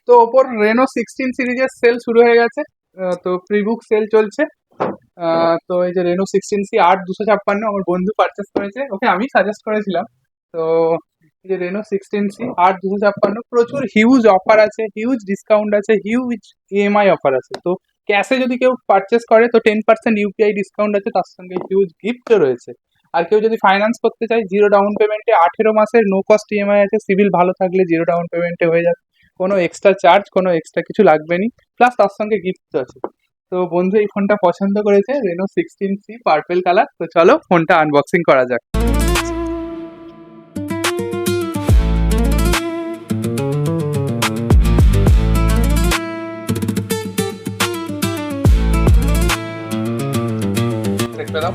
তো ওপোর রেনো 16 সিরিজের সেল শুরু হয়ে গেছে। তো প্রিবুক সেল চলছে। তো এই যে রেনো 16C 8256 আমার বন্ধু পারচেস করেছে, ওকে আমি সাজেস্ট করেছিলাম। তো এই যে রেনো 16C 8256 প্রচুর হিউজ অফার আছে, হিউজ ডিসকাউন্ট আছে, হিউজ ইএমআই অফার আছে। তো ক্যাশে যদি কেউ পারচেস করে তো 10% ইউপিআই ডিসকাউন্ট আছে, তার সঙ্গে হিউজ গিফটও রয়েছে। আর কেউ যদি ফাইন্যান্স করতে চায়, জিরো ডাউন পেমেন্টে 18 মাসের নো কস্ট ইএমআই আছে, সিভিল ভালো থাকলে জিরো ডাউন পেমেন্টে হয়ে যাবে, কোনো এক্সট্রা চার্জ, কোনো এক্সট্রা কিছু লাগবে না। প্লাস তার সঙ্গে গিফট আছে। তো বন্ধু এই ফোনটা পছন্দ করেছে, রেনো 16C পার্পেল কালার। তো চলো ফোনটা আনবক্সিং করা যাক। দেখতে দাও।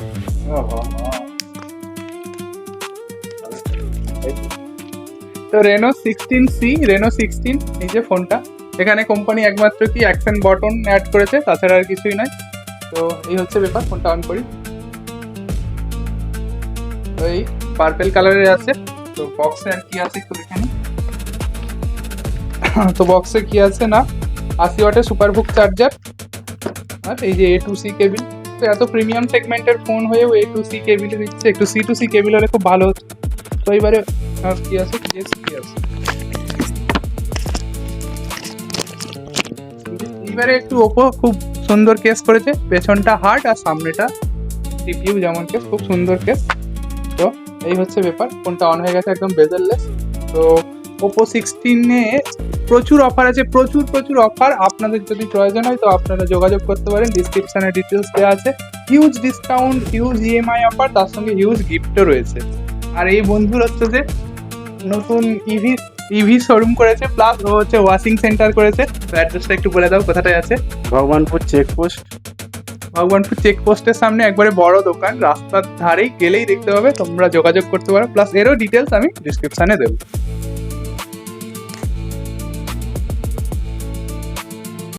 তো রেনো 16 এই যে ফোনটা, এখানে কোম্পানি একমাত্র কি অ্যাকশন বটন অ্যাড করেছে, তাছাড়া আর কিছুই নয়। তো এই হচ্ছে ব্যাপার, ফোনটা অন করি। তো এই পার্পেল কালারের আছে। তো বক্সে আর কি আছে একটু দেখে নিই। তো বক্সে কি আছে না, 80 ওয়াটের সুপারবুক চার্জার, আর এই যে A2C কেবিল। তো এত প্রিমিয়াম সেগমেন্টের ফোন হয়েও A2C কেবিল দিচ্ছে, একটু C2C কেবিল হলে খুব ভালো হতো। তো এবারে কি আছে, কেস কি আছে, এবারে একটু ওপো খুব সুন্দর কেস করেছে, পেছনটা হার্ড আর সামনেটা সিপিইউ যেমন কেস, খুব সুন্দর কেস। তো এই হচ্ছে ব্যাপার, ফোনটা অন হয়ে গেছে একদম বেজেললেস। তো ওপো 16-এ প্রচুর অফার আছে, প্রচুর প্রচুর অফার। আপনাদের যদি প্রয়োজন হয় তো আপনারা যোগাযোগ করতে পারেন, ডিসক্রিপশনে ডিটেলস দেওয়া আছে। Huge discount, huge EMI offer, তার সঙ্গে হিউজ গিফটও রয়েছে। আর এই বন্ধুর হচ্ছে যে নতুন ইভি শোরুম করেছে, প্লাস ও হচ্ছে ওয়াশিং সেন্টার করেছে। তো অ্যাড্রেসটা একটু বলে দাও, কোথাটায় আছে? ভগবানপুর চেকপোস্ট। ভগবানপুর চেকপোস্টের সামনে একবারে বড় দোকান, রাস্তার ধারেই গেলেই দেখতে পাবে, তোমরা যোগাযোগ করতে পারো। প্লাস এরও ডিটেলস আমি ডিসক্রিপশনে দেবো।